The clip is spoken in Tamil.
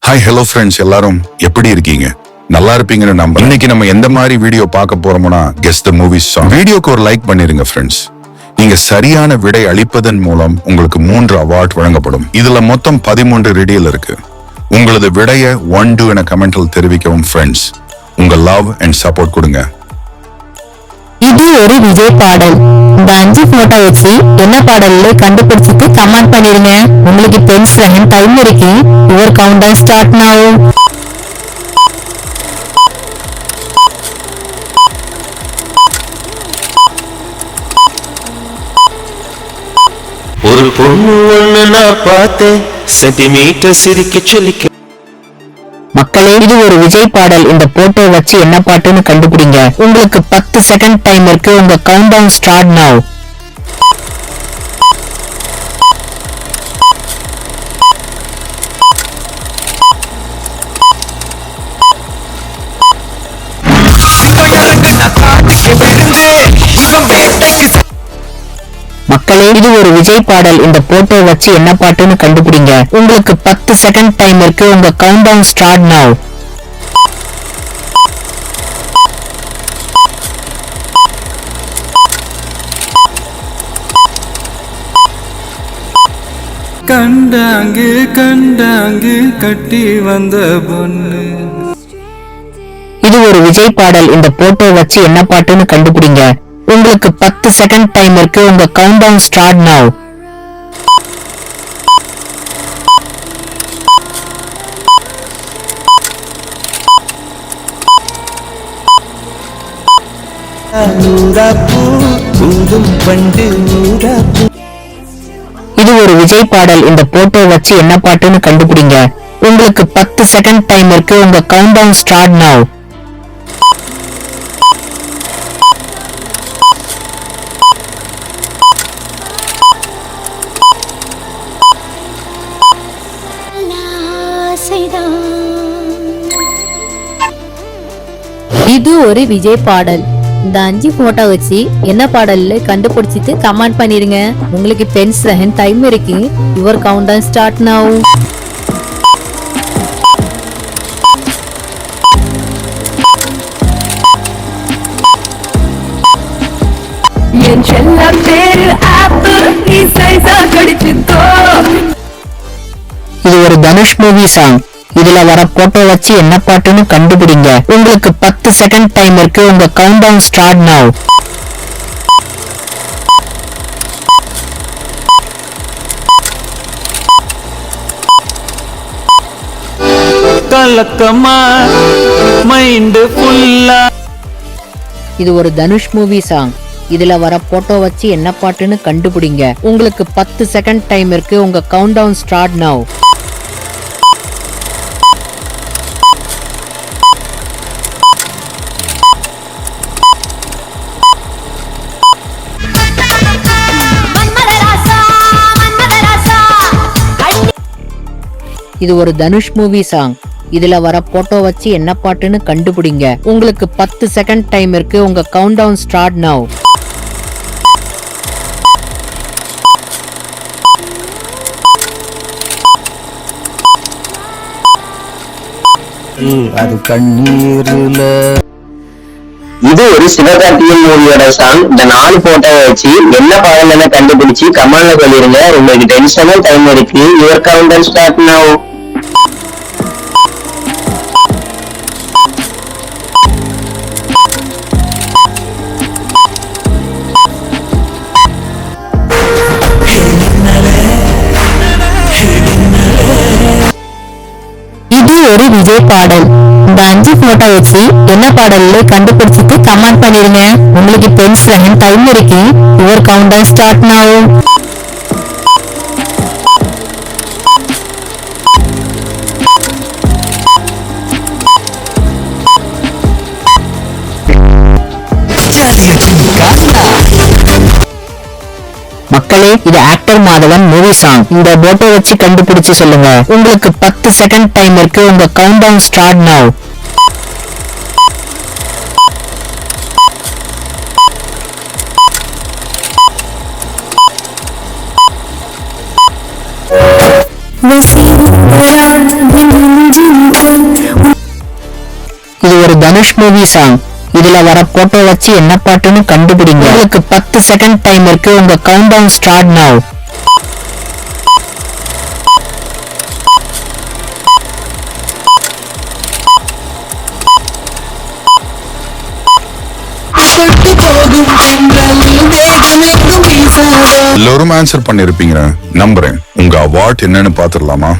ஹாய் ஹலோ ஃப்ரெண்ட்ஸ், எல்லாரும் எப்படி இருக்கீங்க? நல்லா இருப்பீங்கன்னு நம்புறேன். இன்னைக்கு நம்ம எந்த மாதிரி வீடியோ பார்க்க போறோம்னா கெஸ் தி மூவி சாங். வீடியோக்கு ஒரு லைக் பண்ணிருங்க ஃப்ரெண்ட்ஸ். நீங்க சரியான விடை அளிப்பதன் மூலம் உங்களுக்கு 3 அவார்ட் வழங்கப்படும். இதுல மொத்தம் 13 ரெடியில் இருக்கு. உங்களது விடைய 1-2 என கமெண்டில் தெரிவிக்கவும் ஃப்ரெண்ட்ஸ். உங்க லவ் அண்ட் சப்போர்ட் கொடுங்க. இது ஒரு விஜய் பாடல். இந்த 5 போட்டோ வச்சு என்ன பாடல்ல கண்டுபிடிச்சிட்டு கமெண்ட் பண்ணிருங்க. உங்களுக்கு 10 செகண்ட் டைம் இருக்கு. யுவர் கவுண்டவுன் ஸ்டார்ட் நவ. ஒரு பொண்ணு ஒண்ணு நான் பார்த்தேன், சென்டிமீட்டர் சிரிக்க சொல்லிக்க. மக்களே, இது ஒரு விஜய் பாடல். இந்த போட்டோ வச்சு என்ன பாட்டுன்னு கண்டுபிடிங்க. உங்களுக்கு 10 செகண்ட் டைம் இருக்கு. உங்க கவுண்டவுன் ஸ்டார்ட் நவ. மக்களே, இது ஒரு விஜய் பாடல். இந்த போட்டோ வச்சு என்ன பாட்டுன்னு கண்டுபிடிங்க. உங்களுக்கு 10 செகண்ட் டைம் இருக்கு. உங்க கவுண்டவுன் ஸ்டார்ட் நவ. கண்டாங்கு கண்டாங்கு கட்டி வந்த பொண்ணு. இது ஒரு விஜய் பாடல். இந்த போட்டோ வச்சு என்ன பாட்டுன்னு கண்டுபிடிங்க. உங்களுக்கு 10 செகண்ட் டைம் இருக்கு. உங்க கவுண்டவுன் ஸ்டார்ட் நவ. இது ஒரு விஜய் பாடல். இந்த போட்டோ வச்சு என்ன பாட்டுன்னு கண்டுபிடிங்க. உங்களுக்கு 10 செகண்ட் டைம் இருக்கு. உங்க கவுண்டவுன் ஸ்டார்ட் நவ. இது ஒரு விஜய் பாடல். இந்த 5 போட்டோ வச்சு என்ன பாடல்ல கண்டுபிடிச்சிட்டு கமெண்ட் பண்ணிருங்க. உங்களுக்கு 10 செகண்ட் டைம் இருக்கு. யுவர் கவுண்டவுன் ஸ்டார்ட் நவ. இது ஒரு தனுஷ் மூவி சாங். இதுல வர போட்டோ வச்சு என்ன பாட்டுன்னு கண்டுபிடிங்க. உங்களுக்கு 10 செகண்ட் டைம் இருக்கு. உங்க கவுண்டவுன் ஸ்டார்ட் நவ. கலக்கமா மைண்ட் ஃபுல்லா. இது ஒரு தனுஷ் மூவி சாங். இதுல வர போட்டோ வச்சு என்ன பாட்டுன்னு கண்டுபிடிங்க. உங்களுக்கு 10 செகண்ட் டைம் இருக்கு. உங்க கவுண்டவுன் ஸ்டார்ட் நவ. இது ஒரு தனுஷ் மூவி சாங். இதுல வர போட்டோ வச்சு என்ன பாட்டுன்னு கண்டுபிடிங்க. உங்களுக்கு 10 செகண்ட் டைம் இருக்கு. உங்க கவுண்டவுன் ஸ்டார்ட் நவ. அது கண்ணீருல. இது ஒரு சிவகார்த்திகேயன் மூவியோட சாங். இந்த 4 போட்டோ வச்சு என்ன பாடல் கண்டுபிடிச்சு கமெண்ட்ல சொல்லிருங்க. உங்களுக்கு 10 செகண்ட் டைம் இருக்கு. யுவர் கவுண்டவுன் ஸ்டார்ட் நவ. இது ஒரு விஜய் பாடல். இந்த 5 போட்டோ வச்சு என்ன பாடல்ல கண்டுபிடிச்சிட்டு கமெண்ட் பண்ணிருங்க. உங்களுக்கு 10 செகண்ட் டைம் இருக்கு. யுவர் கவுண்டவுன் ஸ்டார்ட் நவ. மக்களே, இது ஆக்டர் மாதவன் மூவி சாங். இந்த போட்டோ வச்சு கண்டுபிடிச்சு சொல்லுங்க. உங்களுக்கு 10 செகண்ட் டைம் இருக்கு. உங்க கவுண்டவுன் ஸ்டார்ட் நவ. வசிராஜ் தனுஷ் மூவி சாங். இதுல வர போட்டோ வச்சு என்ன பாட்டுன்னு கண்டுபிடிங்க. உங்களுக்கு 10 செகண்ட் டைம் இருக்கு. உங்க கவுண்ட் டவுன் ஸ்டார்ட் நவ். எல்லோரும் ஆன்சர் பண்ணிருப்பீங்க நம்புறேன். உங்க அவார்ட் என்னன்னு பாத்துடலாமா?